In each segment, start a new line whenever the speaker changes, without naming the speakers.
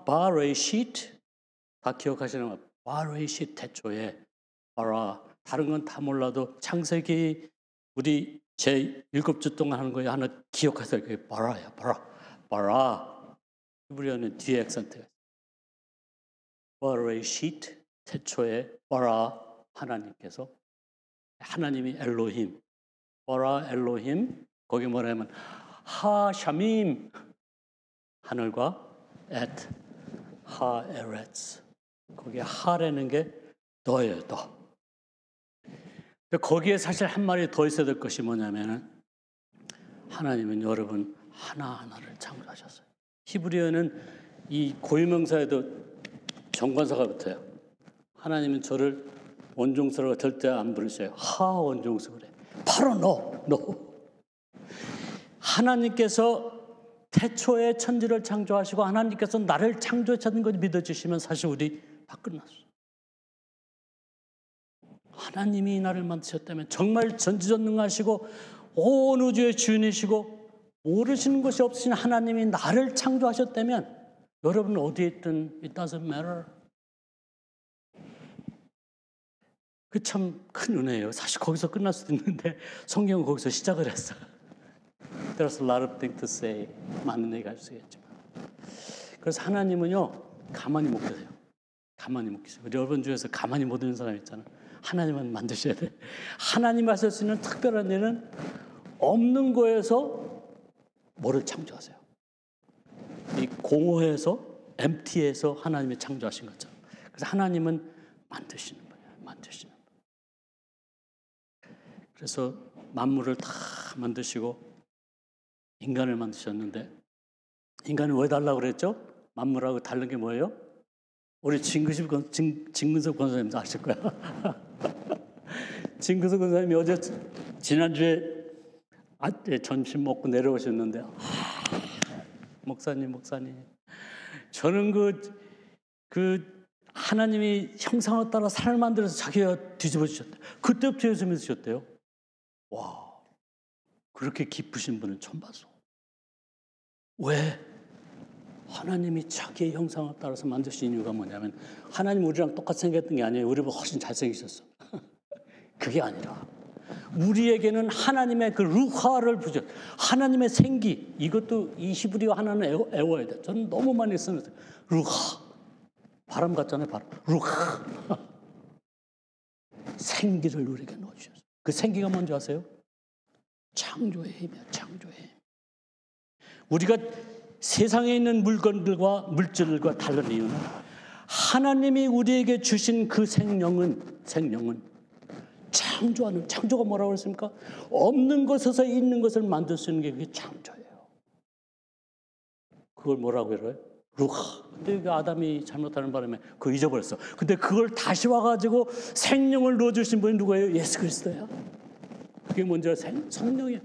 바레시트 다 기억하시는 거. 바레시트 태초에 바라. 다른 건 다 몰라도 창세기 우리 제 7주 동안 하는 거에 하나 기억하세요. 그게 바라야. 바라. 히브리어는 뒤에 액센트가 있어요. 바레시트 태초에 바라 하나님께서 하나님이 엘로힘. 바라 엘로힘 거기 뭐냐면 하샤밈 하늘과 앳 하에렛 거기에 하라는 게 너예요. 너. 근데 거기에 사실 한 마리 더 있어야 될 것이 뭐냐면은 하나님은 여러분 하나하나를 창조하셨어요. 히브리어는 이 고유명사에도 정관사가 붙어요. 하나님은 저를 원종스러워 절대 안 부르셔요. 하원종스 그래. 바로 너. 하나님께서 태초에 천지를 창조하시고 하나님께서 나를 창조하셨는 걸 믿어주시면 사실 우리 다 끝났어. 하나님이 나를 만드셨다면 정말 전지전능하시고 온 우주의 주인이시고 모르시는 것이 없으신 하나님이 나를 창조하셨다면 여러분 어디에 있든 it doesn't matter. 그 참 큰 은혜예요. 사실 거기서 끝날 수도 있는데 성경은 거기서 시작을 했어요. There's a lot of things to say. 많은 얘기가 할 수 있겠지만. 그래서 하나님은요 가만히 못 계세요. 가만히 못 계세요. 여러분 중에서 가만히 못 있는 사람 있잖아요. 하나님은 만드셔야 돼. 하나님 하실 수 있는 특별한 일은 없는 거에서 뭐를 창조하세요. 이 공허에서 empty에서 하나님이 창조하신 것처럼. 그래서 하나님은 만드시는 거예요. 만드시는 거예요. 그래서 만물을 다 만드시고 인간을 만드셨는데 인간을 왜 달라고 그랬죠? 만물하고 다른 게 뭐예요? 우리 진근석 권사님도 아실 거야. 진근석 권사님이 어제 지난주에 점심 먹고 내려오셨는데 목사님 저는 그 하나님이 형상을 따라 사람을 만들어서 자기가 뒤집어 주셨대. 그때부터 예수 믿으셨대요. 와 그렇게 기쁘신 분은 처음 봤어. 왜? 하나님이 자기의 형상을 따라서 만드신 이유가 뭐냐면 하나님 우리랑 똑같이 생겼던 게 아니에요. 우리보다 훨씬 잘생기셨어. 그게 아니라 우리에게는 하나님의 그 루하를 부죠. 하나님의 생기. 이것도 이 히브리어 하나는 애워야 돼. 저는 너무 많이 쓰는 루하. 바람 같잖아요. 바람. 루하. 생기를 우리에게 넣어주셨어요. 그 생기가 뭔지 아세요? 창조의 힘이야. 창조의 힘. 우리가 세상에 있는 물건들과 물질들과 다른 이유는 하나님이 우리에게 주신 그 생명은 창조하는, 창조가 뭐라고 했습니까? 없는 것에서 있는 것을 만들 수 있는 게 그게 창조예요. 그걸 뭐라고 그래요? 루하. 근데 아담이 잘못하는 바람에 그거 잊어버렸어. 근데 그걸 다시 와가지고 생명을 넣어주신 분이 누구예요? 예수 그리스도예요. 그게 뭔지 아세요? 성령이에요.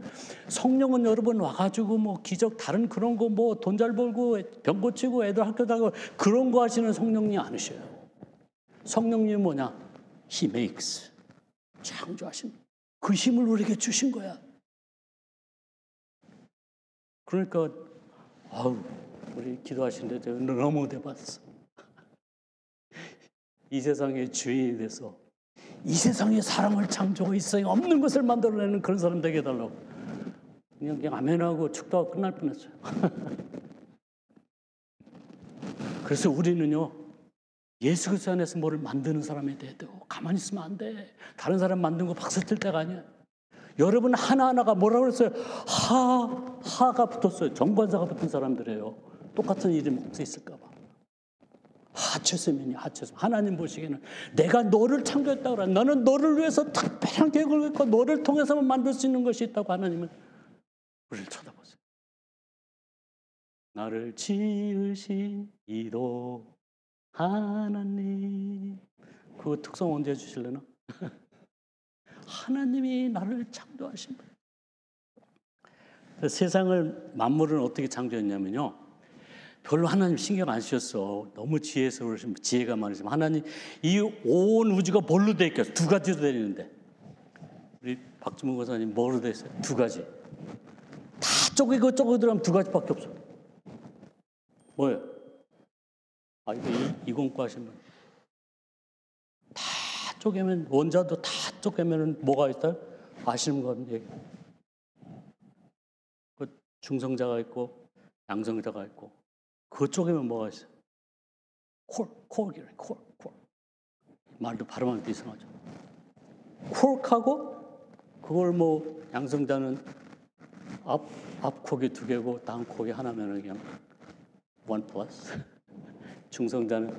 성령은 여러분 와가지고 뭐 기적 다른 그런 거 뭐 돈 잘 벌고 병 고치고 애들 학교 다니고 그런 거 하시는 성령님이 아니셔요. 성령님은 뭐냐? He makes. 창조하신 그 힘을 우리에게 주신 거야. 그러니까 우리 기도하시는데 너무 대받았어. 이 세상의 주인이 돼서 이 세상에 사랑을 창조하고 이 세상에 없는 것을 만들어내는 그런 사람 되게 해달라고. 그냥 아멘하고 축도하고 끝날 뻔했어요. 그래서 우리는요 예수 그리스도 안에서 뭐를 만드는 사람이 돼야 돼요. 가만히 있으면 안 돼. 다른 사람 만든 거 박수 칠 때가 아니야. 여러분 하나하나가 뭐라고 그랬어요? 하가 붙었어요. 정관사가 붙은 사람들이에요. 똑같은 이름이 혹시 있을까 봐. 하체스면이 하체스. 하나님 보시기에는 내가 너를 창조했다고 그래. 너는 너를 위해서 특별한 계획을 갖고 너를 통해서만 만들 수 있는 것이 있다고 하나님은 우리를 쳐다보세요. 나를 지으신 이도 하나님. 그 특성 언제 해주실래나? 하나님이 나를 창조하신 거예요. 세상을 만물은 어떻게 창조했냐면요. 별로 하나님 신경 안 쓰셨어. 너무 지혜스러우시면 지혜가 많으시면 하나님 이 온 우주가 뭘로 돼 있겠어? 두 가지로 돼 있는데 우리 박주문 권사님 뭐로 돼 있어요? 두 가지. 다 쪼개고 들어가면 두 가지밖에 없어. 뭐예요? 아, 이거 이공과 하시면 다 쪼개면, 원자도 다 쪼개면 뭐가 있어요? 아시는 건 얘기. 그 중성자가 있고 양성자가 있고, 그 쪼개면 뭐가 있어요? 콜. 말도 발음하기도 이상하죠. 콜하고 그걸 뭐 양성자는 앞콕이 2개고 다음콕이 하나면 그냥 1 플러스. 중성자는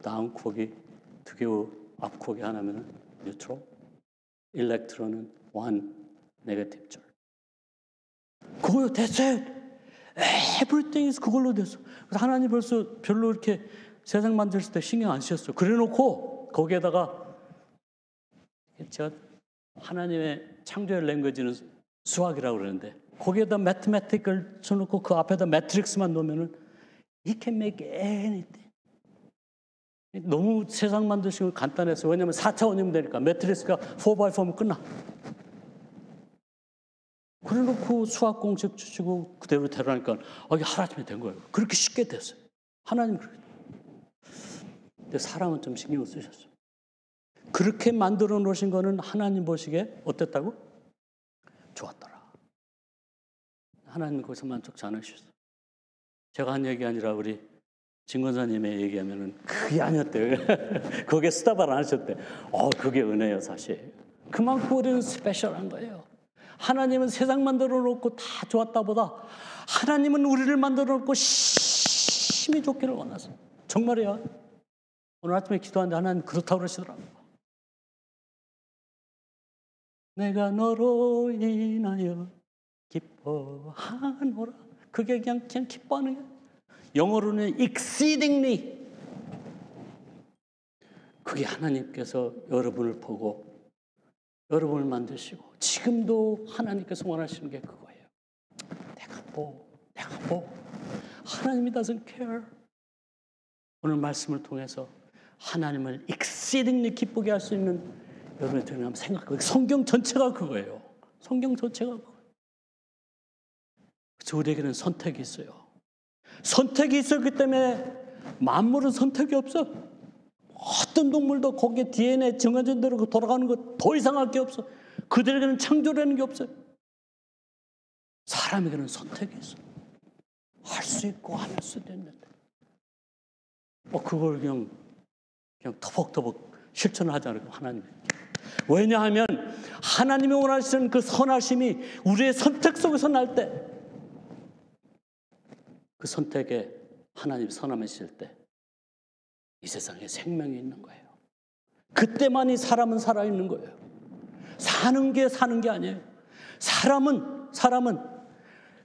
다음콕이 2개고 앞콕이 하나면 뉴트럴. 일렉트론은 1 네거티브 줄. 그거 됐어요. Everything is 그걸로 됐어. 그래서 하나님 벌써 별로 이렇게 세상 만들 때 신경 안 쓰셨어요. 그래놓고 거기에다가 제가 하나님의 창조의 랭귀지는 수학이라고 그러는데 거기에다 매트매틱을 쳐놓고 그 앞에다 매트릭스만 놓으면은 He can make anything. 너무 세상 만드신 걸 간단해서 왜냐하면 4차원이면 되니까 매트릭스가 4x4면 끝나. 그래놓고 수학 공식 주시고 그대로 되라니까 이게 하나님이 된 거예요. 그렇게 쉽게 됐어요. 하나님 그렇게. 근데 사람은 좀 신경을 쓰셨어요. 그렇게 만들어 놓으신 거는 하나님 보시기에 어땠다고? 좋았더라. 하나님 거기서 만족치 않으셨어요. 제가 한 얘기 아니라 우리 진권사님의 얘기하면은 그게 아니었대요. 거기에 스탑을 안 하셨대. 그게 은혜예요, 사실. 그만큼 우리는 스페셜한 거예요. 하나님은 세상 만들어 놓고 다 좋았다 보다 하나님은 우리를 만들어 놓고 심히 좋기를 원하세요. 정말이야. 오늘 아침에 기도하는데 하나님 그렇다고 그러시더라고요. 내가 너로 인하여 기뻐하노라. 그게 그냥 기뻐하는 게 영어로는 exceedingly. 그게 하나님께서 여러분을 보고 여러분을 만드시고 지금도 하나님께서 원하시는 게 그거예요. 내가 하나님이 doesn't care. 오늘 말씀을 통해서 하나님을 exceedingly 기쁘게 할 수 있는 여러분들이 한번 생각해보세요. 성경 전체가 그거예요. 성경 전체가 그거예요. 그래서 우리에게는 선택이 있어요. 선택이 있었기 때문에 만물은 선택이 없어. 어떤 동물도 거기에 DNA 정해진 대로 돌아가는 거 더 이상할 게 없어. 그들에게는 창조라는 게 없어요. 사람에게는 선택이 있어. 할 수 있고 안 할 수도 있는데. 그걸 그냥 터벅터벅 실천을 하지 않고 하나님. 왜냐하면 하나님이 원하시는 그 선하심이 우리의 선택 속에서 날 때, 그 선택에 하나님 선함하실 때 이 세상에 생명이 있는 거예요. 그때만이 사람은 살아있는 거예요. 사는 게 아니에요. 사람은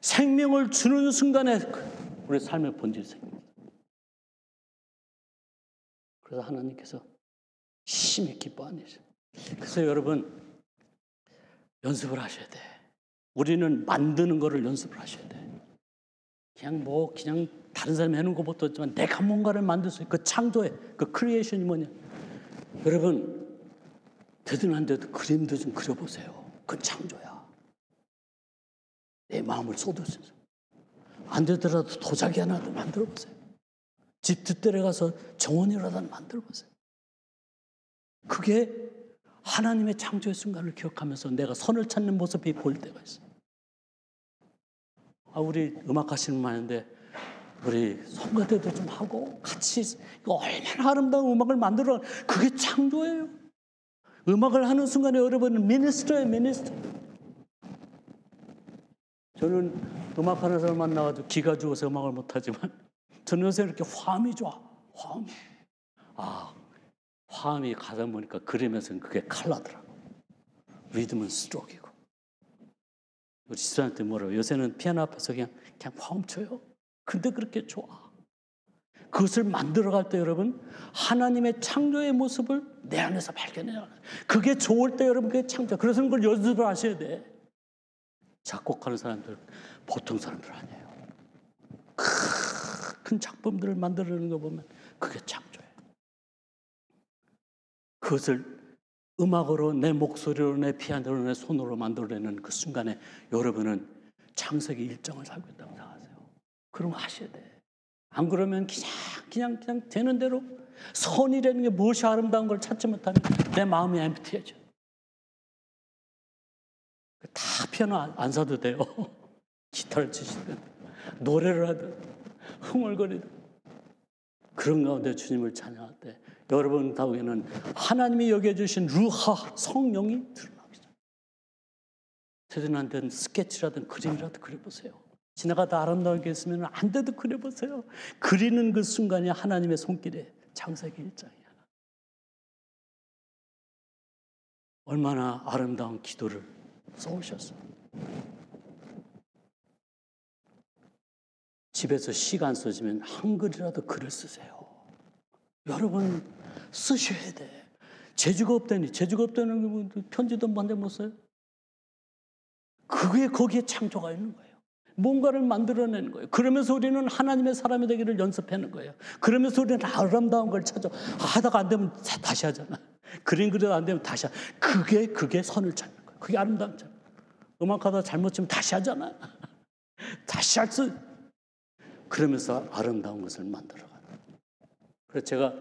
생명을 주는 순간에 우리 삶의 본질이 생깁니다. 그래서 하나님께서 심히 기뻐하시죠. 그래서 여러분 연습을 하셔야 돼. 우리는 만드는 거를 연습을 하셔야 돼. 그냥 다른 사람이 해놓은 것부터 없지만 내가 뭔가를 만들 수 있고 그 창조의 그 크리에이션이 뭐냐. 여러분 되든 안 돼도 그림도 좀 그려보세요. 그건 창조야. 내 마음을 쏟으세요. 안 되더라도 도자기 하나도 만들어보세요. 집 뒷뜰에 가서 정원이라도 만들어보세요. 그게 하나님의 창조의 순간을 기억하면서 내가 선을 찾는 모습이 보일 때가 있어요. 우리 음악 하시는 분 많은데 우리 성가대도 좀 하고 같이 얼마나 아름다운 음악을 만들어. 그게 창조예요. 음악을 하는 순간에 여러분은 미니스터예요. 미니스터. 저는 음악하는 사람 만나가지고 기가 죽어서 음악을 못하지만 저는 요새 이렇게 화음이 좋아. 화음이 가다 보니까 그림에서는 그게 칼라더라고. 리듬은 스트로크이고. 우리 집사한테 뭐라고 요새는 피아노 앞에서 그냥 화음 쳐요. 근데 그렇게 좋아. 그것을 만들어갈 때 여러분 하나님의 창조의 모습을 내 안에서 발견해요. 그게 좋을 때 여러분 그게 창조. 그래서 그걸 연습을 하셔야 돼. 작곡하는 사람들 보통 사람들 아니에요. 큰 작품들을 만들어내는 거 보면 그게 창조예요. 그것을 음악으로 내 목소리로 내 피아노로 내 손으로 만들어내는 그 순간에 여러분은 창세기 일정을 살고 있다고 생각하세요. 그럼 하셔야 돼. 안 그러면 그냥 그냥 되는 대로 선이라는 게 무엇이 아름다운 걸 찾지 못하면 내 마음이 엠프티해져. 다 피아노 안 사도 돼요. 기타를 치시든 노래를 하든 흥얼거리든 그런 가운데 주님을 찬양할 때 여러분 가운데는 하나님이 여겨주신 루하 성령이 드러나기 시작해요. 드러난 스케치라든 그림이라도 그려보세요. 지나가다 아름다운 게 있으면 안 돼도 그려보세요. 그리는 그 순간이 하나님의 손길에 창세기 1장이야. 얼마나 아름다운 기도를 써오셨어요. 집에서 시간 쓰시면 한글이라도 글을 쓰세요. 여러분 쓰셔야 돼. 재주가 없다니. 재주가 없다는 편지도 한번 못 써요. 그게 거기에 창조가 있는 거예요. 뭔가를 만들어내는 거예요. 그러면서 우리는 하나님의 사람이 되기를 연습하는 거예요. 그러면서 우리는 아름다운 걸 찾아. 하다가 안 되면 다시 하잖아. 그림 그려도 안 되면 다시 하잖아. 그게 선을 찾는 거예요. 그게 아름다운 점. 음악하다 잘못 치면 다시 하잖아. 다시 할 수. 그러면서 아름다운 것을 만들어가는 거예요. 그래서 제가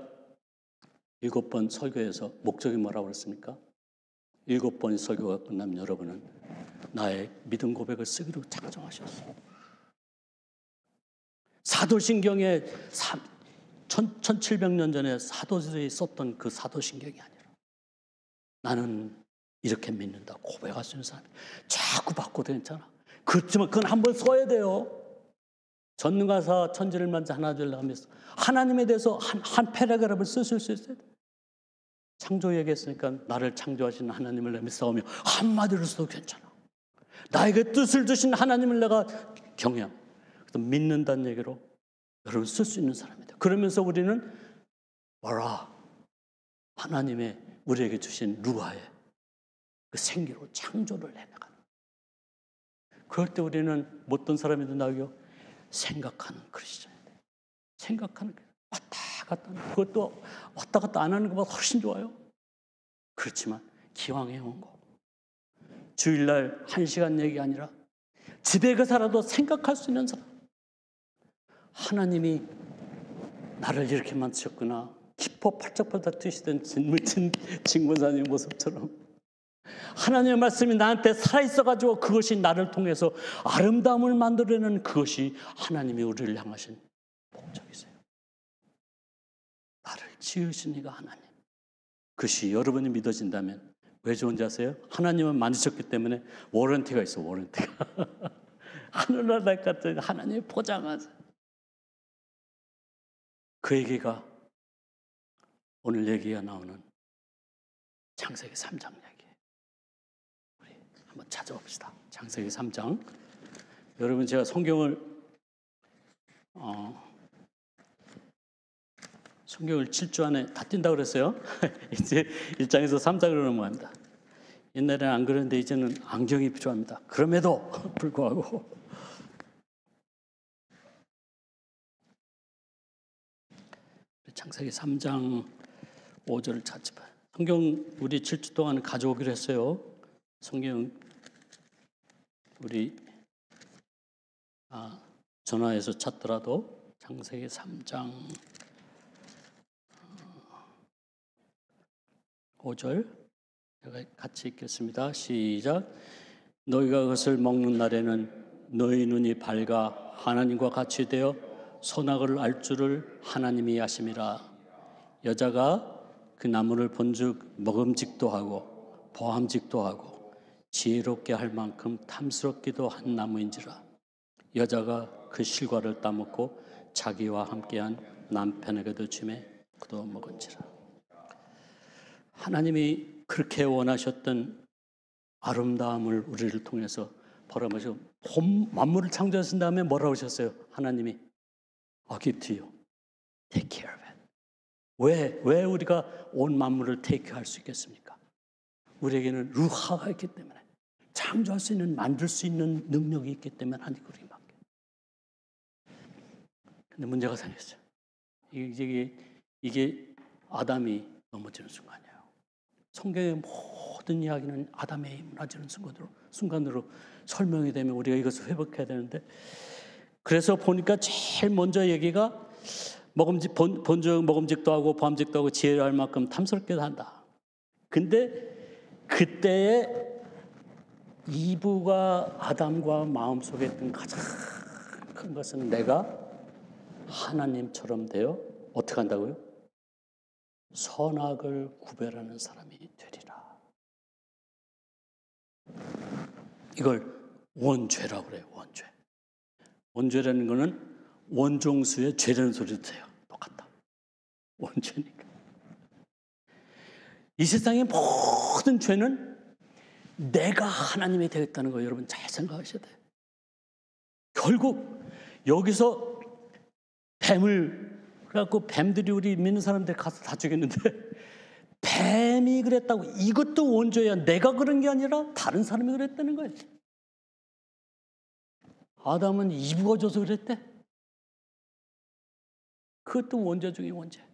7번 설교에서 목적이 뭐라고 그랬습니까? 7번 설교가 끝나면 여러분은 나의 믿음 고백을 쓰기로 작정하셨어요. 사도신경에 1700년 전에 사도들이 썼던 그 사도신경이 아니라 나는 이렇게 믿는다 고백할 수 있는 사람이 자꾸 바꿔도 괜찮아. 그렇지만 그건 한번 써야 돼요. 전능하사 천지를 만지 하나 둘 하면서 하나님에 대해서 한 패러그래프를 쓰실 수 있어야 돼. 창조 얘기했으니까 나를 창조하신 하나님을 내가 싸우며 한마디로 써도 괜찮아. 나에게 뜻을 주신 하나님을 내가 경외함. 그래서 믿는다는 얘기로 여러분 쓸 수 있는 사람이다. 그러면서 우리는 뭐라 하나님의 우리에게 주신 루아의 그 생기로 창조를 해나가는. 그럴 때 우리는 어떤 사람이든 나오고 생각하는 크리스천이 돼. 생각하는 왔다 갔다 하는 그것도 왔다 갔다 안 하는 것보다 훨씬 좋아요. 그렇지만 기왕 해온 거 주일날 1시간 얘기 아니라 집에 가 살아도 생각할 수 있는 사람. 하나님이 나를 이렇게 만드셨구나. 기뻐 팔짝팔짝 뛰시던 진문사님 모습처럼 하나님의 말씀이 나한테 살아있어가지고 그것이 나를 통해서 아름다움을 만들어내는 그것이 하나님이 우리를 향하신 목적이세요. 나를 지으신 이가 하나님. 그것이 여러분이 믿어진다면 왜 좋은지 아세요? 하나님은 만드셨기 때문에 워런티가 있어. 워런티가. 하늘나라 같은 하나님이 포장하세요. 그 얘기가 오늘 얘기가 나오는 창세기 3장 얘기예요. 우리 한번 찾아봅시다. 창세기 3장. 여러분 제가 성경을 7주 안에 다 뛴다고 그랬어요. 이제 1장에서 3장으로 넘어갑니다. 옛날에는 안 그랬는데 이제는 안경이 필요합니다. 그럼에도 불구하고 창세기 3장 5절을 찾지 봐. 성경 우리 7주 동안 가져오기로 했어요. 성경 우리 전화해서 찾더라도 창세기 3장 5절 제가 같이 읽겠습니다. 시작. 너희가 그것을 먹는 날에는 너희 눈이 밝아 하나님과 같이 되어 선악을 알 줄을 하나님이 아심이라. 여자가 그 나무를 본즉 먹음직도 하고 보암직도 하고 지혜롭게 할 만큼 탐스럽기도 한 나무인지라. 여자가 그 실과를 따먹고 자기와 함께한 남편에게도 주매 그도 먹은지라. 하나님이 그렇게 원하셨던 아름다움을 우리를 통해서 벌어마시고 만물을 창조하신 다음에 뭐라고 하셨어요? 하나님이 I'll give to you. Take care of it. 왜 우리가 온 만물을 take care 할 수 있겠습니까? 우리에게는 루하가 있기 때문에 창조할 수 있는 만들 수 있는 능력이 있기 때문에 하나님 우리에게 맡겨. 근데 문제가 생겼어요. 이게 아담이 넘어지는 순간이에요. 성경의 모든 이야기는 아담이 무너지는 순간으로 설명이 되면 우리가 이것을 회복해야 되는데, 그래서 보니까 제일 먼저 얘기가 본적 먹음직도 하고 보암직도 하고 지혜를 할 만큼 탐스럽게도 한다. 근데 그때에 이브가 아담과 마음속에 있던 가장 큰 것은 내가 하나님처럼 되어 어떻게 한다고요? 선악을 구별하는 사람이 되리라. 이걸 원죄라고 그래요. 원죄. 원죄라는 거는 원종수의 죄라는 소리도 돼요. 똑같다. 원죄니까. 이 세상의 모든 죄는 내가 하나님이 되겠다는 거 여러분 잘 생각하셔야 돼요. 결국 여기서 뱀을 그래갖고 뱀들이 우리 믿는 사람들 가서 다 죽였는데 뱀이 그랬다고 이것도 원죄야. 내가 그런 게 아니라 다른 사람이 그랬다는 거예요. 아담은 이브가 줘서 그랬대. 그것도 원죄 중에 원죄.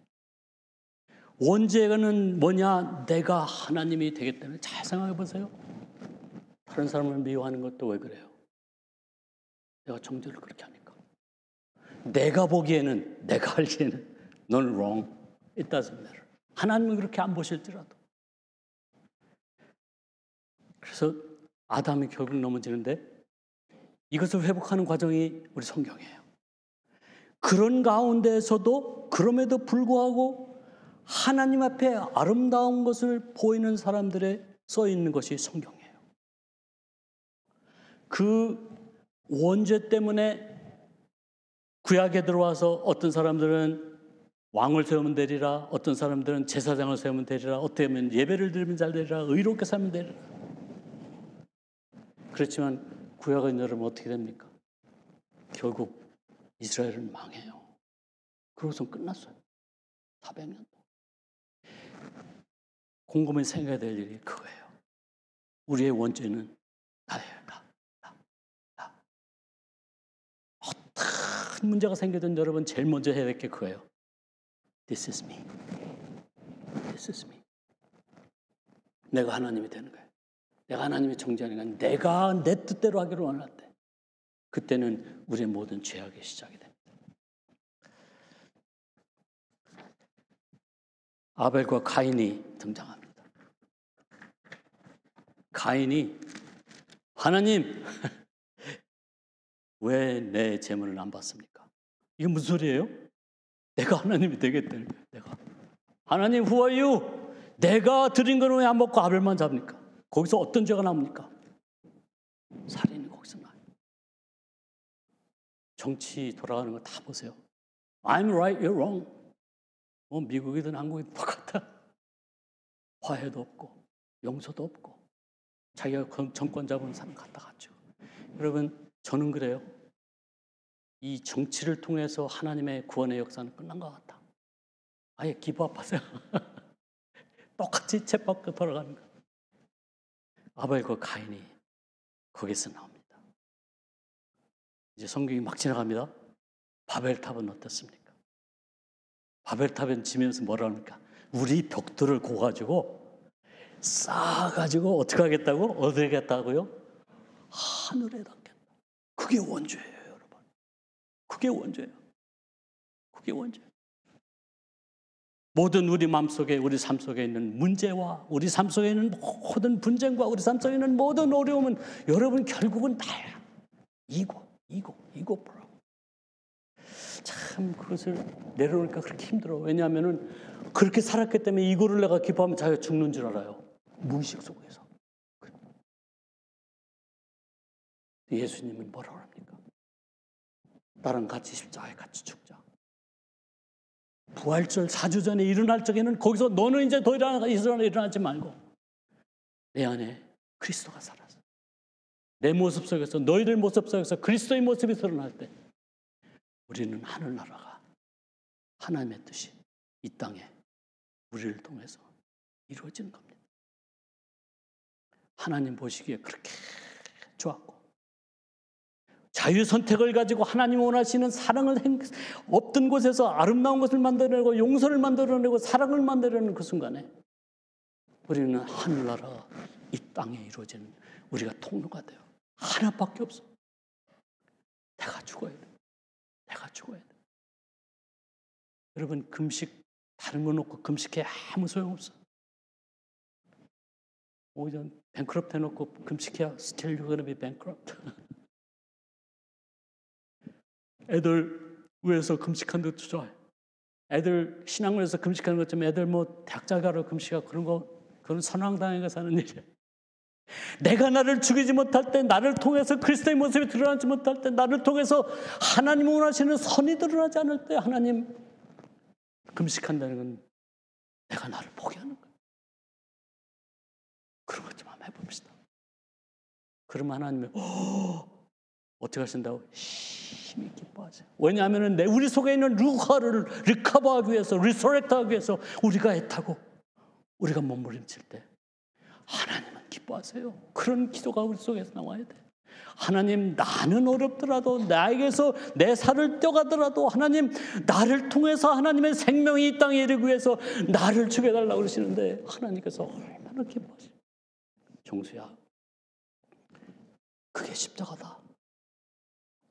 원죄는 뭐냐? 내가 하나님이 되겠다는. 잘 생각해 보세요. 다른 사람을 미워하는 것도 왜 그래요? 내가 정죄를 그렇게 하니까. 내가 보기에는, 내가 알기에는 넌 wrong. It doesn't matter. 하나님은 그렇게 안 보실지라도. 그래서 아담이 결국 넘어지는데 이것을 회복하는 과정이 우리 성경이에요. 그런 가운데에서도 그럼에도 불구하고 하나님 앞에 아름다운 것을 보이는 사람들의 써 있는 것이 성경이에요. 그 원죄 때문에 구약에 들어와서 어떤 사람들은 왕을 세우면 되리라, 어떤 사람들은 제사장을 세우면 되리라, 어떻게 하면 예배를 드리면 잘 되리라, 의롭게 살면 되리라. 그렇지만 구약은 여러분 어떻게 됩니까? 결국 이스라엘은 망해요. 그러고서 끝났어요. 400년. 곰곰이 생각해야 될 일이 그거예요. 우리의 원죄는 나예요. 나. 어떤 문제가 생기든 여러분 제일 먼저 해야 될 게 그거예요. This is me. This is me. 내가 하나님이 되는 거예요. 내가 하나님이 정죄하는 건 내가 내 뜻대로 하기로 원할 때 그때는 우리의 모든 죄악의 시작이 됩니다. 아벨과 가인이 등장합니다. 가인이 하나님 왜 내 재물을 안 받습니까? 이게 무슨 소리예요? 내가 하나님이 되겠다는 거예요. 내가 하나님 who are you? 내가 드린 거는 왜 안 먹고 아벨만 잡니까? 거기서 어떤 죄가 나옵니까? 살인이 거기서 나요. 정치 돌아가는 거 다 보세요. I'm right, you're wrong. 뭐 미국이든 한국이든 똑같아. 화해도 없고 용서도 없고 자기가 정권 잡은 사람 갖다 갖죠. 여러분 저는 그래요. 이 정치를 통해서 하나님의 구원의 역사는 끝난 것 같아. 아예 기부합하세요. 똑같이 쳇바퀴 돌아가는 거. 아벨과 가인이 거기서 나옵니다. 이제 성경이 막 지나갑니다. 바벨탑은 어떻습니까? 바벨탑은 지면서 뭐라 합니까? 우리 벽돌을 고가지고 쌓아가지고 어떻게 하겠다고? 어떻게 하겠다고요? 하늘에 닿겠다. 그게 원죄예요, 여러분. 그게 원죄예요. 그게 원죄예요. 모든 우리 마음속에 우리 삶 속에 있는 문제와 우리 삶 속에 있는 모든 분쟁과 우리 삶 속에 있는 모든 어려움은 여러분 결국은 다야. 이고 보라. 참 그것을 내려놓으니까 그렇게 힘들어. 왜냐하면은 그렇게 살았기 때문에 이거를 내가 기뻐하면 자기가 죽는 줄 알아요. 무의식 속에서. 예수님은 뭐라고 합니까? 나랑 같이 십자가에 같이 죽자. 부활절 4주 전에 일어날 적에는 거기서 너는 이제 더 일어나지 말고 내 안에 그리스도가 살아서 내 모습 속에서 너희들 모습 속에서 그리스도의 모습이 드러날 때 우리는 하늘나라가 하나님의 뜻이 이 땅에 우리를 통해서 이루어지는 겁니다. 하나님 보시기에 그렇게 좋았고 자유 선택을 가지고 하나님 원하시는 사랑을 없던 곳에서 아름다운 것을 만들어내고 용서를 만들어내고 사랑을 만들어내는 그 순간에 우리는 하늘나라가 이 땅에 이루어지는 우리가 통로가 돼요. 하나밖에 없어. 내가 죽어야 돼. 내가 죽어야 돼. 여러분 금식 다른 거 놓고 금식해 아무 소용없어. 오히려 뱅크럽트 해놓고 금식해야 still you're gonna be bankrupt. 애들 위해서 금식하는 것도 좋아요. 애들 신앙원에서 금식하는 것처럼 애들 뭐 대학자 가러 금식하고 그런 거 그건 선왕당에 가서 하는 일이에요. 내가 나를 죽이지 못할 때, 나를 통해서 그리스도의 모습이 드러나지 못할 때, 나를 통해서 하나님 원하시는 선이 드러나지 않을 때 하나님 금식한다는 건 내가 나를 포기하는 거예요. 그런 것 좀 한번 해봅시다. 그러면 하나님이 어떻게 하신다고? 힘이 기뻐하세요. 왜냐하면 우리 속에 있는 루하를 리커버하기 위해서, 리서렉트하기 위해서 우리가 애타고 우리가 몸부림칠 때 하나님은 기뻐하세요. 그런 기도가 우리 속에서 나와야 돼. 하나님, 나는 어렵더라도, 나에게서 내 살을 떼어가더라도 하나님, 나를 통해서 하나님의 생명이 이 땅에 이르기 위해서 나를 죽여달라고 그러시는데 하나님께서 얼마나 기뻐하세요. 종수야, 그게 십자가다.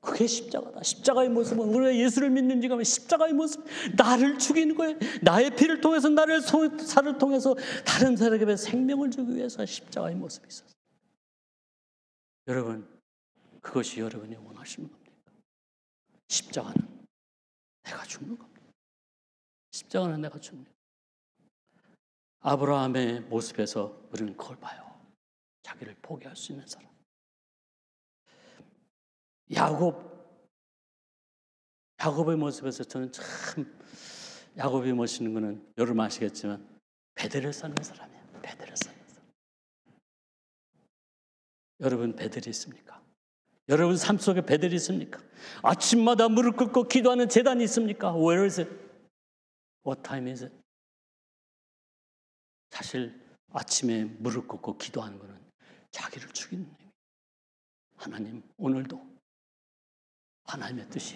그게 십자가다. 십자가의 모습은 우리가 예수를 믿는 지가 십자가의 모습, 나를 죽이는 거예요. 나의 피를 통해서, 나를 살을 통해서 다른 사람에게 생명을 주기 위해서 십자가의 모습이 있었어요. 여러분, 그것이 여러분이 원하시는 겁니까? 십자가는 내가 죽는 겁니다. 십자가는 내가 죽는 겁니다. 아브라함의 모습에서 우리는 그걸 봐요. 자기를 포기할 수 있는 사람. 야곱의 모습에서 저는 참 야곱이 멋있는 거는 여러분 아시겠지만 베델을 쌓는 사람이에요. 베델을 쌓는 사람. 여러분 베델이 있습니까? 여러분 삶 속에 베델이 있습니까? 아침마다 무릎 꿇고 기도하는 제단이 있습니까? Where is it? What time is it? 사실 아침에 무릎 꿇고 기도하는 거는 자기를 죽이는 의미. 하나님, 오늘도 하나님의 뜻이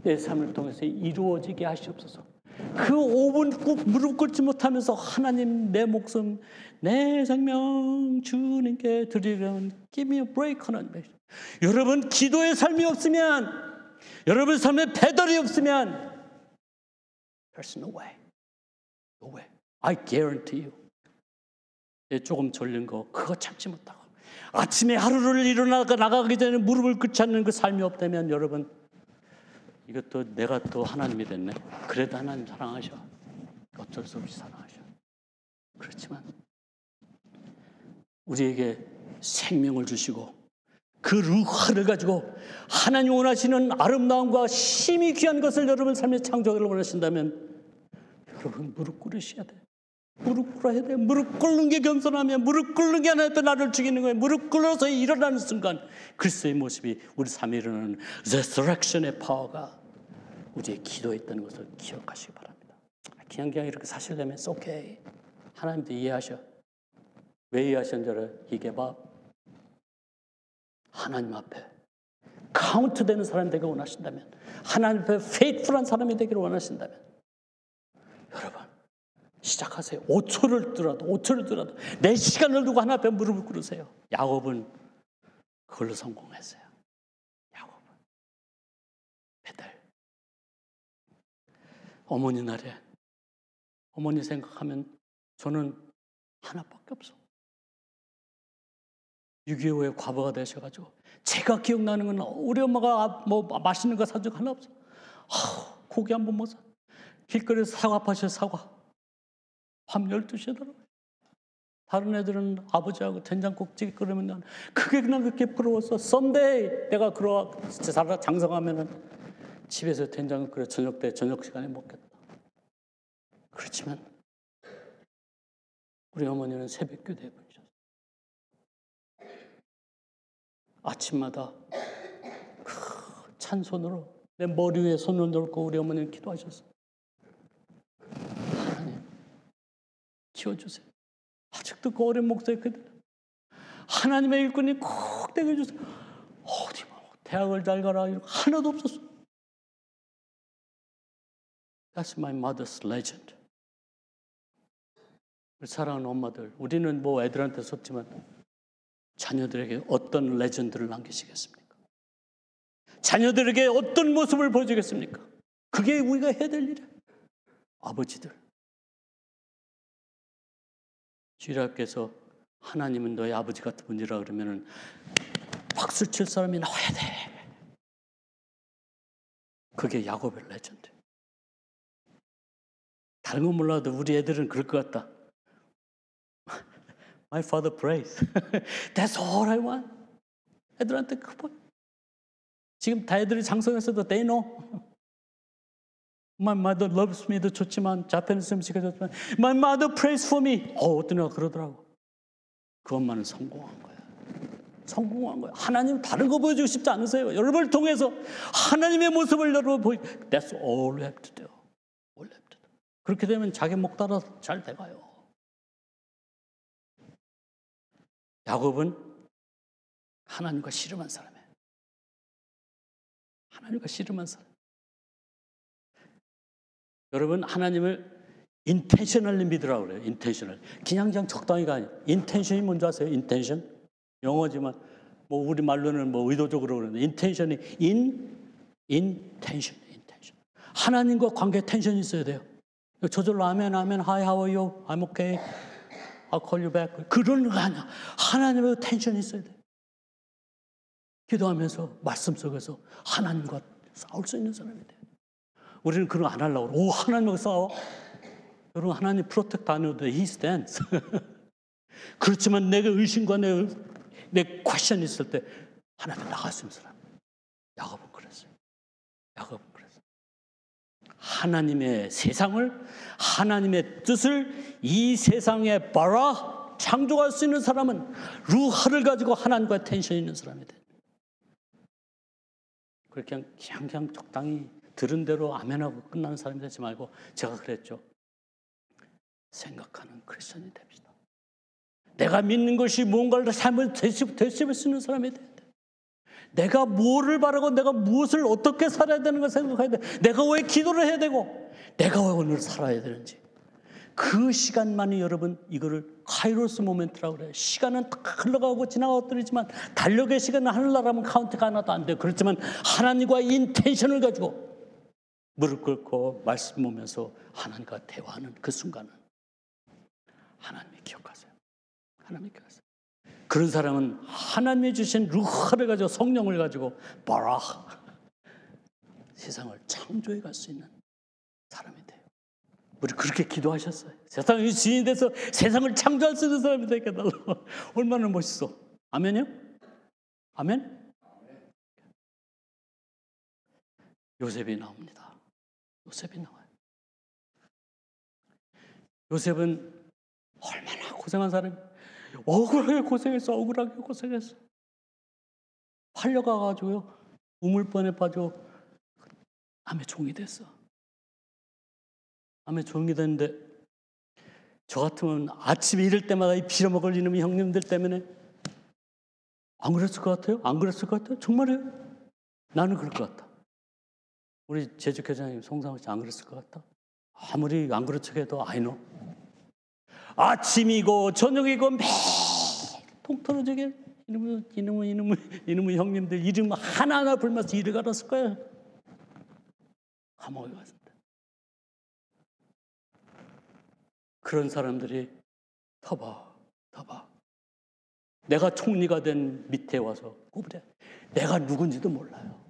내 삶을 통해서 이루어지게 하시옵소서. 그 5분 꾹 무릎 꿇지 못하면서 하나님, 내 목숨, 내 생명 주님께 드리려는 Give me a break 하나님. 여러분 기도의 삶이 없으면, 여러분 삶에 배달이 없으면 There's no way. No way. I guarantee you. 조금 졸린 거 그거 참지 못하고 아침에 하루를 나가기 전에 무릎을 꿇지 않는 그 삶이 없다면 여러분 이것도 내가 또 하나님이 됐네. 그래도 하나님 사랑하셔. 어쩔 수 없이 사랑하셔. 그렇지만 우리에게 생명을 주시고 그 루하를 가지고 하나님 원하시는 아름다움과 힘이 귀한 것을 여러분 삶의 창조를 원하신다면 여러분 무릎 꿇으셔야 돼. 무릎 꿇어야 돼. 무릎 꿇는 게 겸손하면, 무릎 꿇는 게 하나님 앞에 나를 죽이는 거예요. 무릎 꿇어서 일어나는 순간 그리스도의 모습이 우리 삶에 일어나는 resurrection의 파워가 우리의 기도에 있다는 것을 기억하시기 바랍니다. 그냥 이렇게 사시려면 it's okay. 하나님도 이해하셔. 왜 이해하시는 줄 알아요? He gave up. 하나님 앞에 카운트 되는 사람이 되기를 원하신다면, 하나님 앞에 faithful한 사람이 되기를 원하신다면 여러분 시작하세요. 5초를 두라도 내 시간을 두고 하나 앞에 무릎을 꿇으세요. 야곱은 그걸로 성공했어요. 야곱은 베델. 어머니 날에 어머니 생각하면 저는 하나밖에 없어. 6.25에 과부가 되셔가지고 제가 기억나는 건 우리 엄마가 뭐 맛있는 거 사준 거 하나 없어. 고기 한 번 못 사. 길거리에서 사과 파셔 사과. 밤 12시에 들어가요. 다른 애들은 아버지하고 된장국찌개 끓으면 난 그게 그냥 그렇게 부러웠어. 썸데이 내가 진짜 장성하면은 집에서 된장을 끓여 저녁 때 저녁 시간에 먹겠다. 그렇지만 우리 어머니는 새벽교대 분이셨어요. 아침마다 찬 손으로 내 머리 위에 손을 놓고 우리 어머니는 기도하셨어요. 키워주세요. 아직도 그 어린 목소리 그대로. 하나님의 일꾼이 꼭 되게 해주세요. 어디 뭐 대학을 잘 가라 이런 거 하나도 없었어. That's my mother's legend. 우리 사랑하는 엄마들, 우리는 뭐 애들한테 썼지만 자녀들에게 어떤 레전드를 남기시겠습니까? 자녀들에게 어떤 모습을 보여주겠습니까? 그게 우리가 해야 될 일이에요. 아버지들. 주일학교에서 하나님은 너의 아버지 같은 분이라 그러면은 박수 칠 사람이 나와야 돼. 그게 야곱의 레전드. 다른 건 몰라도 우리 애들은 그럴 것 같다. My father prays. That's all I want. 애들한테 그거. 지금 다 애들이 장성했어도 they know. My mother loves me도 좋지만 자폐니즘 음식이 좋지만 My mother prays for me. 어떤 애가 그러더라고. 그것만은 성공한 거야. 성공한 거야. 하나님 다른 거 보여주고 싶지 않으세요? 여러분을 통해서 하나님의 모습을 여러분 보이. That's all you have to do. All you have to do. 그렇게 되면 자기 목 따라 잘 돼가요. 야곱은 하나님과 씨름한 사람이에요. 하나님과 씨름한 사람. 여러분 하나님을 intentionally 믿으라고 그래요. intentional. 그냥 적당히가 아니에요. intention이 뭔지 아세요? intention. 영어지만 뭐 우리 말로는 뭐 의도적으로 그러는데 intention이 intention. 하나님과 관계에 텐션이 있어야 돼요. 저절로 아멘, 아멘, hi, how are you? I'm okay. I'll call you back. 그런 거 아니야. 하나님과 텐션이 있어야 돼요. 기도하면서 말씀 속에서 하나님과 싸울 수 있는 사람이 돼요. 우리는 그런 거 안 하려고 그래. 오, 하나님과 싸워? 여러분, 하나님 프로텍트 안 해도 He stands. 그렇지만 내가 의심과 내 퀘션이 있을 때 하나님 나갈 수 있는 사람. 야곱은 그랬어요. 야곱은 그랬어요. 하나님의 세상을, 하나님의 뜻을 이 세상에 바라 창조할 수 있는 사람은 루하를 가지고 하나님과 텐션 있는 사람이 돼요. 그렇게 그냥 적당히 들은 대로 아멘하고 끝나는 사람이 되지 말고 제가 그랬죠. 생각하는 크리스천이 됩시다. 내가 믿는 것이 뭔가를 삶을 되씹을 수 있는 사람이 돼야 돼. 내가 뭐를 바라고 내가 무엇을 어떻게 살아야 되는 걸 생각해야 돼. 내가 왜 기도를 해야 되고 내가 왜 오늘 살아야 되는지. 그 시간만이 여러분 이거를 카이로스 모멘트라고 그래요. 시간은 딱 흘러가고 지나가더니지만 달력의 시간은 하늘나라면 카운트가 하나도 안 돼요. 그렇지만 하나님과의 인텐션을 가지고 무릎 꿇고 말씀 보면서 하나님과 대화하는 그 순간은 하나님이 기억하세요. 하나님이 기억하세요. 그런 사람은 하나님이 주신 루하를 가지고 성령을 가지고 바라 세상을 창조해 갈 수 있는 사람이 돼요. 우리 그렇게 기도하셨어요. 세상의 주인이 돼서 세상을 창조할 수 있는 사람이 되게 해달라. 얼마나 멋있어. 아멘이요? 아멘? 요셉이 나옵니다. 요셉이 나와요. 요셉은 얼마나 고생한 사람이 억울하게 고생했어. 억울하게 고생했어. 팔려가가지고요. 우물번에 빠져 암의 종이 됐어. 암의 종이 됐는데 저 같으면 아침에 이럴 때마다 이 빌어먹을 이놈의 형님들 때문에 안 그랬을 것 같아요? 안 그랬을 것 같아요? 정말이에요? 나는 그럴 것 같다. 우리 제주교장님 송상우 씨 안 그랬을 것 같다? 아무리 안 그런 척해도 I know. 아침이고 저녁이고 매일 통틀어지게 이놈의 형님들 이름 하나하나 불면서 일을 갈았을 거예요. 감옥에 갔습니다. 그런 사람들이 더 봐. 내가 총리가 된 밑에 와서 꼽으래. 내가 누군지도 몰라요.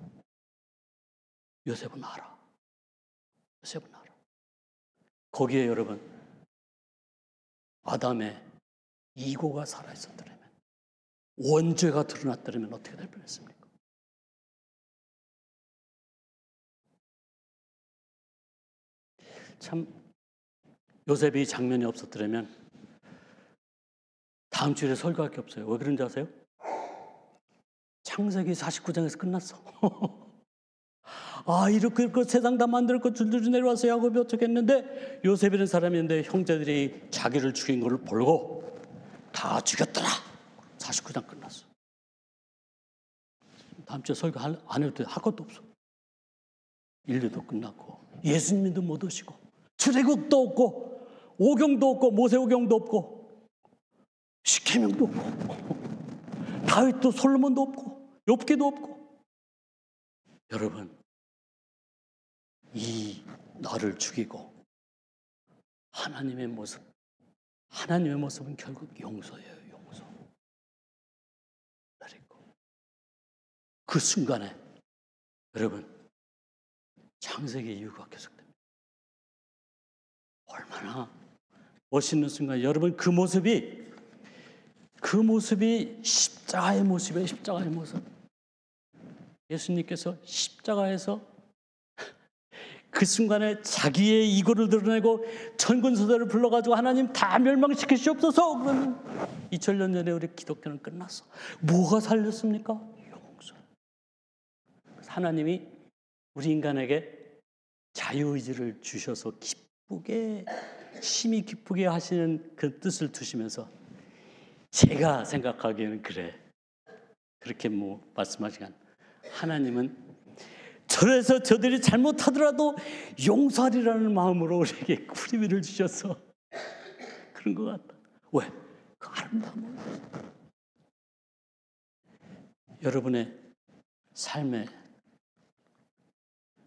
요셉은 알아. 요셉은 알아. 거기에 여러분 아담의 이고가 살아있었더라면 원죄가 드러났더라면 어떻게 될 뻔했습니까? 참 요셉이 장면이 없었더라면 다음 주일에 설교할 게 없어요. 왜 그런지 아세요? 창세기 49장에서 끝났어. 아, 이렇게 세상 다 만들고 줄줄이 내려와서 야곱이 어떻게 했는데 요셉이라는 사람인데 형제들이 자기를 죽인 것을 보고 다 죽였더라. 49장 끝났어. 다음 주에 설교 안 해도 돼. 할 것도 없어. 인류도 끝났고 예수님도 못 오시고 출애굽도 없고 오경도 없고 모세오경도 없고 십계명도 없고 다윗도 솔로몬도 없고 욥기도 없고. 여러분 이 너를 죽이고 하나님의 모습은 결국 용서예요. 용서. 그리고 그 순간에 여러분 창세기 이유가 계속됩니다. 얼마나 멋있는 순간. 여러분 그 모습이 십자가의 모습이에요. 십자가의 모습. 예수님께서 십자가에서 그 순간에 자기의 이고를 드러내고 천군서대를 불러가지고 하나님 다 멸망시키시옵소서. 그러면 2000년 전에 우리 기독교는 끝났어. 뭐가 살렸습니까? 용서. 하나님이 우리 인간에게 자유의지를 주셔서 심히 기쁘게 하시는 그 뜻을 두시면서 제가 생각하기에는 그렇게 말씀하시간 하나님은 저래서 저들이 잘못하더라도 용서하리라는 마음으로 우리에게 구리비를 주셔서 그런 것 같다. 왜? 그 아름다움을. 여러분의 삶의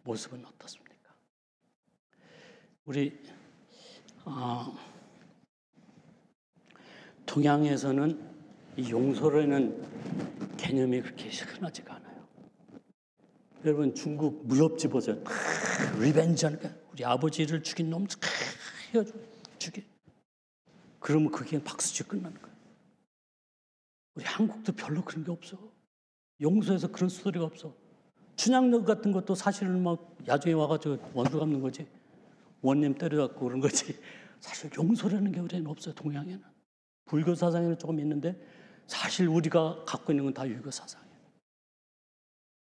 모습은 어떻습니까? 우리 동양에서는 이 용서라는 개념이 그렇게 흔하지가 않아요. 여러분 중국 무협지 보세요. 리벤지 하니까 우리 아버지를 죽인 놈 해가지고 죽여. 그러면 그게 박수치고 끝나는 거예요. 우리 한국도 별로 그런 게 없어. 용서에서 그런 스토리가 없어. 춘향역 같은 것도 사실은 야중에 와가지고 원수 갚는 거지. 원님 때려갖고 그런 거지. 사실 용서라는 게 우리는 없어요. 동양에는. 불교 사상에는 조금 있는데 사실 우리가 갖고 있는 건 다 유교 사상이에요.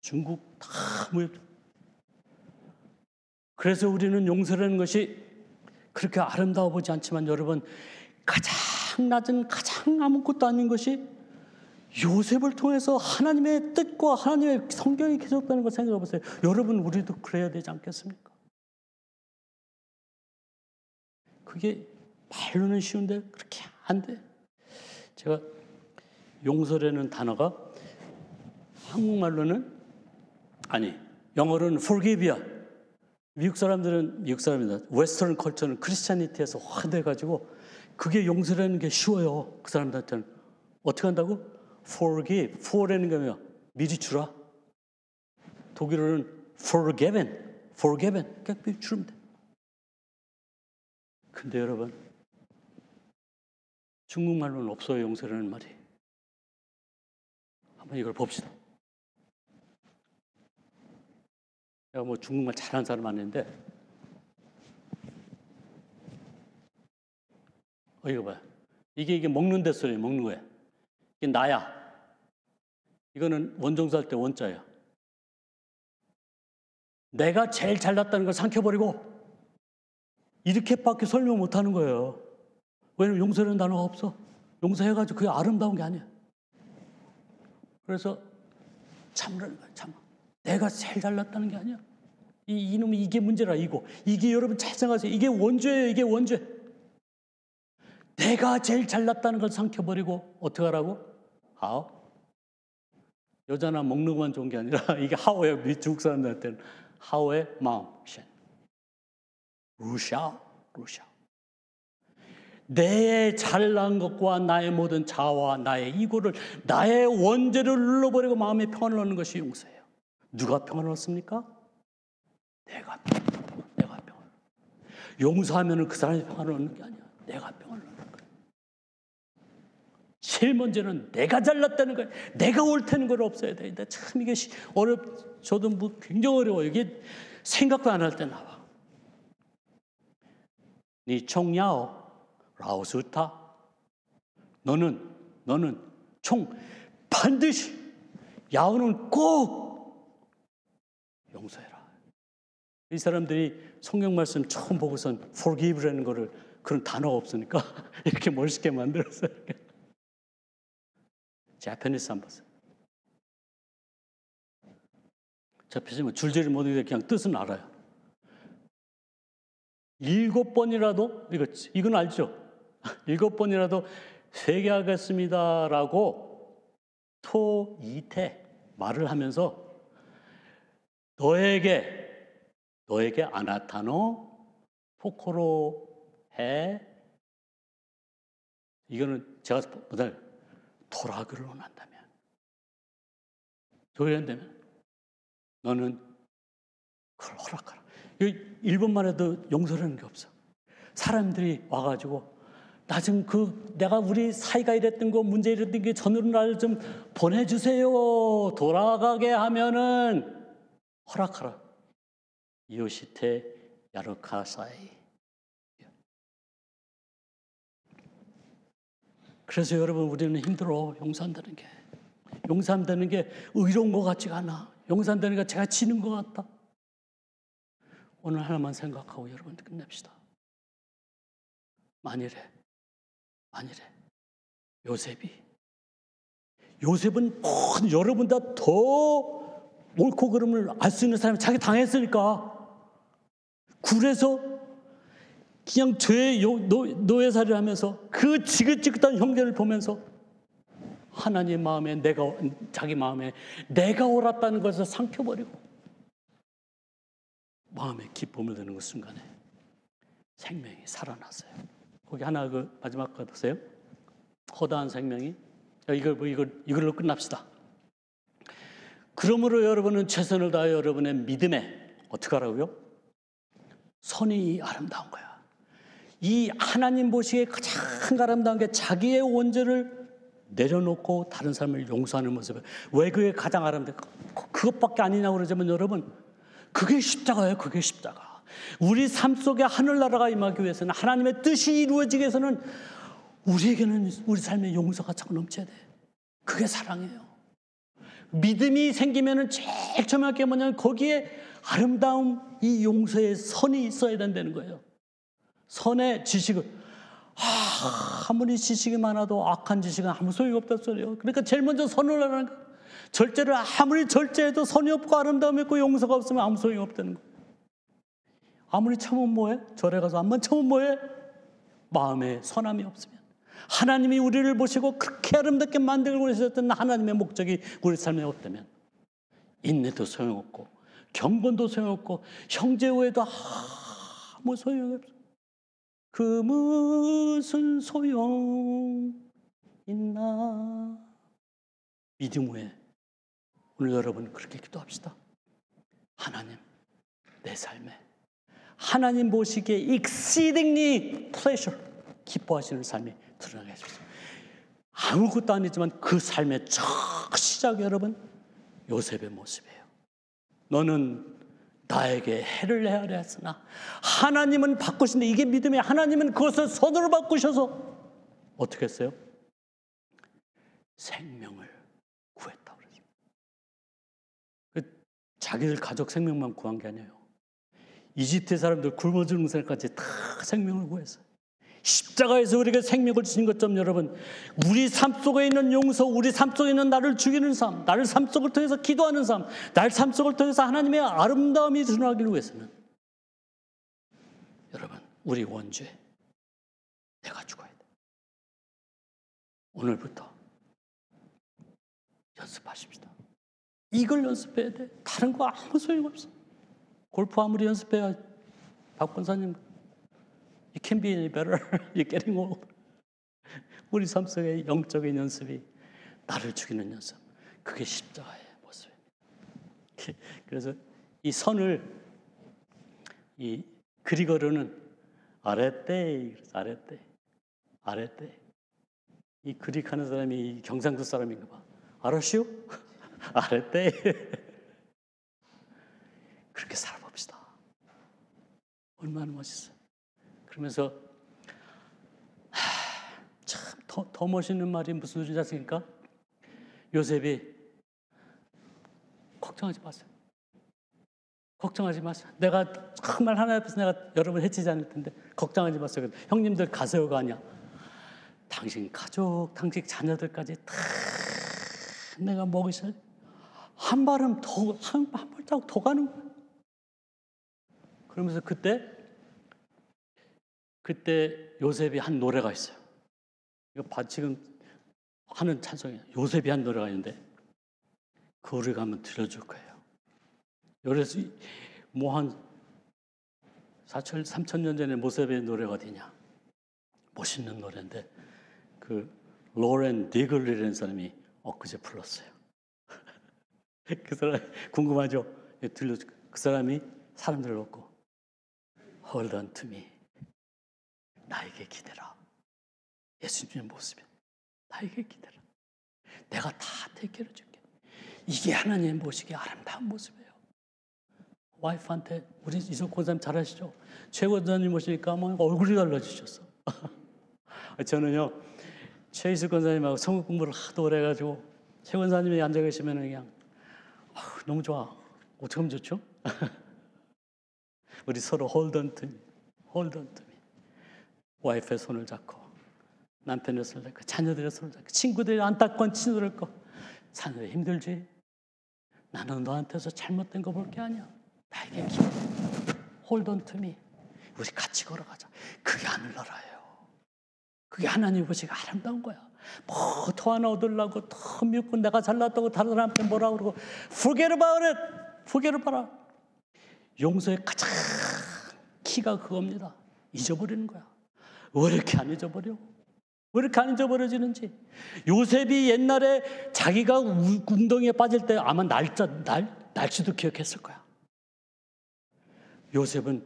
중국 다 그래서 우리는 용서라는 것이 그렇게 아름다워 보지 않지만 여러분 가장 낮은 가장 아무것도 아닌 것이 요셉을 통해서 하나님의 뜻과 하나님의 성경이 계속되는 걸 생각해 보세요. 여러분 우리도 그래야 되지 않겠습니까? 그게 말로는 쉬운데 그렇게 안 돼. 제가 용서라는 단어가 한국말로는 영어로는 forgive야. 미국 사람입니다. 웨스턴 컬처는 크리스찬리티에서 화돼가지고 그게 용서라는 게 쉬워요. 그 사람들한테는 어떻게 한다고? forgive. for라는 게 뭐야? 미리 주라. 독일어는 forgiven. 그냥 미리 주면 돼. 근데 여러분 중국말로는 없어요. 용서라는 말이. 한번 이걸 봅시다. 내가 중국말 잘하는 사람 아닌데 이거 봐요. 이게 먹는 데 소리예요. 먹는 거야. 이게 나야. 이거는 원정사 할 때 원자야. 내가 제일 잘났다는 걸 삼켜버리고 이렇게밖에 설명 못하는 거예요. 왜냐면 용서라는 단어가 없어. 용서해가지고 그게 아름다운 게 아니야. 그래서 참으라는 거야. 참아. 내가 제일 잘났다는 게 아니야. 이놈이 이게 문제라. 이게 여러분 잘 생각하세요. 이게 원죄예요. 이게 원죄. 내가 제일 잘났다는 걸 삼켜버리고 어떻게 하라고? how? 여자나 먹는 것만 좋은 게 아니라 이게 how예요. 중국 사람들한테는 how의 마음. 루샤. 내 잘난 것과 나의 모든 자아와 나의 이고를 나의 원죄를 눌러버리고 마음에 평안을 얻는 것이 용서예요. 누가 평안을 얻습니까? 내가 평안을. 용서하면 그 사람이 평안을 얻는 게 아니야. 내가 평안을 얻는 거야. 제일 먼저는 내가 잘났다는 거야. 내가 옳다는 걸 없어야 돼. 근데 참 이게 저도 굉장히 어려워요. 이게 생각도 안 할 때 나와. 니 총야오 라오스타. 너는 반드시 야오는 꼭 용서해라. 이 사람들이 성경 말씀 처음 보고선 forgive라는 거를 그런 단어가 없으니까 이렇게 멋있게 만들었어요. 자페니스 한번 보세요. 자페니스는 줄줄이 못 읽는데 그냥 뜻은 알아요. 7번이라도 이건 알죠? 7번이라도 회개하겠습니다라고 토이테 말을 하면서 너에게 너에게 아나타노 포코로 해. 이거는 제가 보다 도락을 원한다면, 조회한다면 너는 그걸 허락하라. 일본만 해도 용서라는 게 없어. 사람들이 와가지고 나 좀 내가 우리 사이가 이랬던 거, 문제 이랬던 게 전으로 날 좀 보내주세요. 돌아가게 하면은 허락하라. 요시테 야르카사이. 그래서 여러분, 우리는 힘들어. 용서한다는 게. 용서한다는 게 의로운 것 같지가 않아. 용서한다는 게 제가 지는 것 같다. 오늘 하나만 생각하고 여러분 끝냅시다. 만일에 요셉은 모든 여러분보다 더 옳고 그름을 알 수 있는 사람이 자기 당했으니까 굴에서 그냥 죄의 노예살이를 하면서 그 지긋지긋한 형제를 보면서 하나님 마음에 자기 마음에 내가 옳았다는 것을 삼켜버리고 마음에 기쁨을 드는 그 순간에 생명이 살아났어요. 거기 하나 마지막 거 보세요. 허다한 생명이. 이걸로 끝납시다. 그러므로 여러분은 최선을 다하여 여러분의 믿음에 어떻게 하라고요? 선이 아름다운 거야. 이 하나님 보시기에 가장 아름다운 게 자기의 원죄를 내려놓고 다른 사람을 용서하는 모습. 왜 그게 가장 아름다워? 그것밖에 아니냐고 그러자면 여러분, 그게 십자가예요. 그게 십자가. 우리 삶 속에 하늘나라가 임하기 위해서는, 하나님의 뜻이 이루어지기 위해서는 우리에게는 우리 삶의 용서가 자꾸 넘쳐야 돼. 그게 사랑이에요. 믿음이 생기면은 제일 처음에 할 게 뭐냐면 거기에 아름다움, 이 용서의 선이 있어야 된다는 거예요. 선의 지식을. 아무리 지식이 많아도 악한 지식은 아무 소용이 없단 소리예요. 그러니까 제일 먼저 선을 하라는 거예요. 절제를 아무리 절제해도 선이 없고 아름다움이 없고 용서가 없으면 아무 소용이 없다는 거예요. 아무리 참으면 뭐해? 절에 가서 암만 참으면 뭐해? 마음에 선함이 없으면. 하나님이 우리를 보시고 그렇게 아름답게 만들고 계셨던 하나님의 목적이 우리 삶에 없다면 인내도 소용없고 경건도 소용없고 형제 우애도 아무 소용이 없어. 그 무슨 소용 있나. 믿음 후에 오늘 여러분 그렇게 기도합시다. 하나님, 내 삶에 하나님 보시기에 exceedingly pleasure, 기뻐하시는 삶이 드러나게 해주십시오. 아무것도 아니지만 그 삶의 첫 시작이 여러분 요셉의 모습이에요. 너는 나에게 해를 헤아려 했으나 하나님은 바꾸신데, 이게 믿음이, 하나님은 그것을 선으로 바꾸셔서 어떻게 했어요? 생명을 구했다고 그러죠. 자기들 가족 생명만 구한 게 아니에요. 이집트 사람들 굶어 죽는 사람까지 다 생명을 구했어요. 십자가에서 우리에게 생명을 주신 것처럼 여러분, 우리 삶 속에 있는 용서, 우리 삶 속에 있는 나를 죽이는 삶, 나를 삶 속을 통해서 기도하는 삶, 나를 삶 속을 통해서 하나님의 아름다움이 드러나기를 위해서는 여러분, 우리 원죄, 내가 죽어야 돼. 오늘부터 연습하십시다. 이걸 연습해야 돼. 다른 거 아무 소용없어. 골프 아무리 연습해야, 박 권사님, You can be any better. You're getting old. 우리 삶 속의 영적인 연습이 나를 죽이는 연습. 그게 십자가의 모습입니다. 그래서 이 선을, 이 그리거로는 아레떼, 아레떼. 이 그릭 하는 사람이 경상도 사람인가 봐. 알았슈? 아레떼. 그렇게 살아봅시다. 얼마나 멋있어요. 그러면서 참 더 멋있는 말이 무슨 소리인지 아십니까? 요셉이 걱정하지 마세요. 걱정하지 마세요. 내가 정말 하나님 앞에서 내가 여러분 해치지 않을 텐데 걱정하지 마세요. 형님들 가세요가 아니야. 당신 가족, 당신 자녀들까지 다 내가 먹이실 한 발음 더, 한 발자국 더 가는 거야. 그러면서 그때 요셉이 한 노래가 있어요. 이거 지금 하는 찬송이에요. 요셉이 한 노래가 있는데 그 우리가 한번 들려줄 거예요. 그래서 뭐 한 4천 3천 년 전에 모세의 노래가 어디냐? 멋있는 노래인데 그 로렌 디글리라는 사람이 엊그제 불렀어요. 그 사람 궁금하죠? 들려줄 그 사람이 사람들을 놓고 Hold on to me. 나에게 기대라. 예수님의 모습이 나에게 기대라. 내가 다 대결해 줄게. 이게 하나님의 모시기 아름다운 모습이에요. 와이프한테 우리 이석 권사님 잘 아시죠? 최 권사님 모시니까 막 얼굴이 달라지셨어. 저는요 최이석 권사님하고 성경 공부를 하도 오래 해가지고 최 권사님이 앉아 계시면 그냥 너무 좋아. 어떻게 하면 좋죠? 우리 서로 hold on to me, hold on to me. 와이프의 손을 잡고 남편의 손을 잡고 자녀들의 손을 잡고 친구들이 안타까운 친구들 거 자녀들 힘들지? 나는 너한테서 잘못된 거 볼 게 아니야. 나에게 기대. hold on to me. 우리 같이 걸어가자. 그게 하늘나라예요. 그게 하나님 보시기 아름다운 거야. 뭐 더 하나 얻으려고 더 믿고 내가 잘났다고 다른 사람한테 뭐라 그러고 forget about it. forget about it. 용서의 가장 키가 그겁니다. 잊어버리는 거야. 왜 이렇게 안 잊어버려? 왜 이렇게 안 잊어버려지는지. 요셉이 옛날에 자기가 웅덩이에 빠질 때 아마 날씨도 기억했을 거야. 요셉은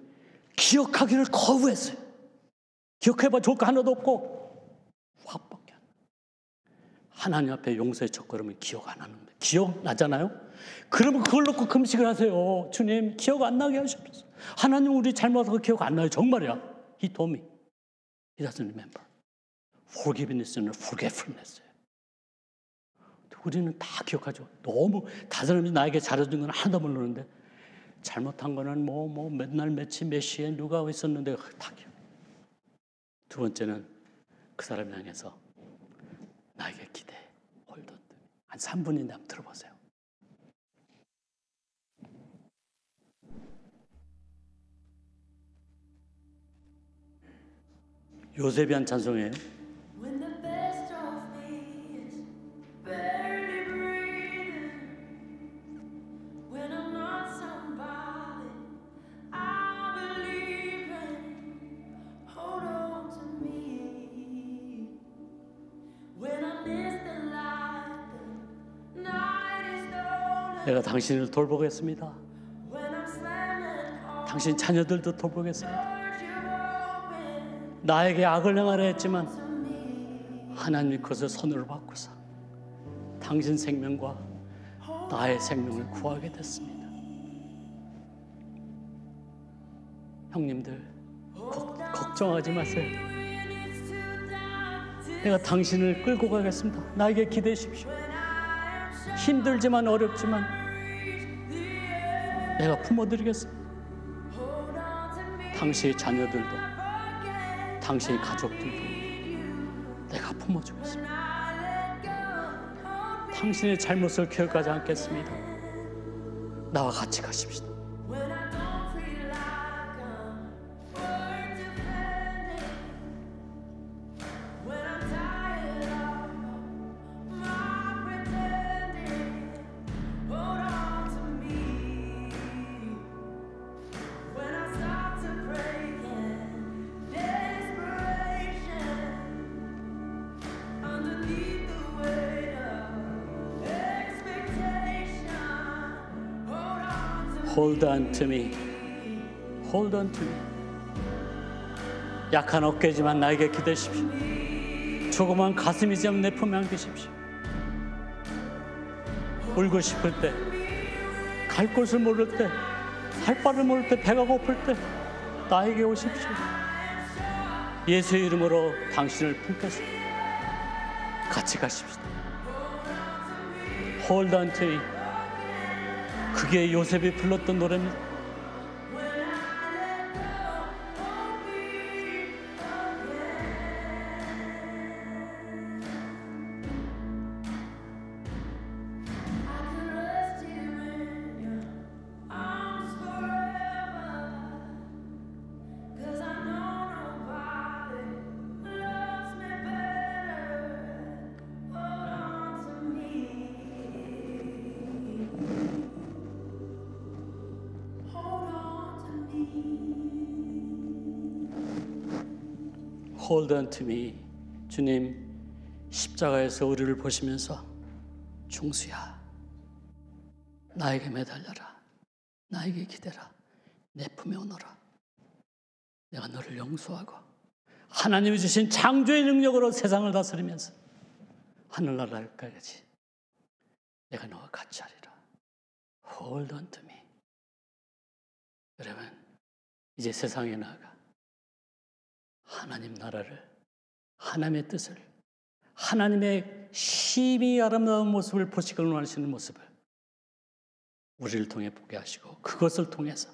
기억하기를 거부했어요. 기억해봐 좋을 거 하나도 없고 화밖에 안 나. 하나님 앞에 용서의 첫걸음은 기억 안 하는데 기억나잖아요? 그러면 그걸 놓고 금식을 하세요. 주님 기억 안 나게 하시옵소서. 하나님 우리 잘못하고 기억 안 나요. 정말이야. He told me. He doesn't remember. Forgiveness는 forgetfulness예요. 우리는 다 기억하죠. 너무 다른 사람이 나에게 잘해준 건 하나도 모르는데 잘못한 거는 뭐 맨날 몇 시에 누가 있었는데 다 기억. 두 번째는 그 사람을 향해서 나에게 기대. hold on. 한 3분인데 한번 들어보세요. 요셉이 한 찬송이에요.
When the best of me is barely breathing, when I'm not somebody I believe in, hold on to me. When I miss the light, the night is stolen.
내가 당신을 돌보겠습니다.
When I'm slamming hard,
당신 자녀들도 돌보겠습니다.
doors you've opened
나에게 악을 행하려 했지만
to me.
하나님이 그것을 손으로 바꾸사 당신 생명과 나의 생명을 구하게 됐습니다. 형님들 걱정하지 마세요.
When it's too dark to
내가 당신을 끌고 가겠습니다. 나에게 기대십시오.
when I am sure
힘들지만 어렵지만 내가 품어드리겠습니다.
hold on to me.
당신의 자녀들도
Forget
당신의 가족들도
you.
내가 품어주겠습니다.
I let go. Hold me
당신의 잘못을 기억하지 않겠습니다. 나와 같이 가십시다.
when I don't feel like I'm worth defending. When I'm tired of my pretending. Hold on to me. When I start to break in desperation. Underneath the weight of expectation. Hold on to me.
Hold on to me. Hold on to me. 약한 어깨지만 나에게 기대십시오. 조그만 가슴이지만 내 품에 안기십시오. 울고 싶을 때, 갈 곳을 모를 때, 할 바를 모를 때, 배가 고플 때 나에게 오십시오. 예수의 이름으로 당신을 품겠습니다. 같이 가십시다. Hold on to me. 그게 요셉이 불렀던 노래입니다. Hold on to me. 주님, 십자가에서 우리를 보시면서 중수야, 나에게 매달려라. 나에게 기대라. 내 품에 오너라. 내가 너를 용서하고 하나님이 주신 창조의 능력으로 세상을 다스리면서 하늘나라까지 내가 너와 같이 하리라. Hold on to me. 여러분, 이제 세상에 나가 하나님 나라를, 하나님의 뜻을, 하나님의 심히 아름다운 모습을 보시길 원하시는 모습을 우리를 통해 보게 하시고, 그것을 통해서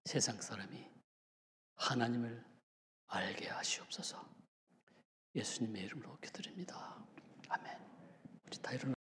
세상 사람이 하나님을 알게 하시옵소서. 예수님의 이름으로 기도드립니다. 아멘. 우리 다 일어나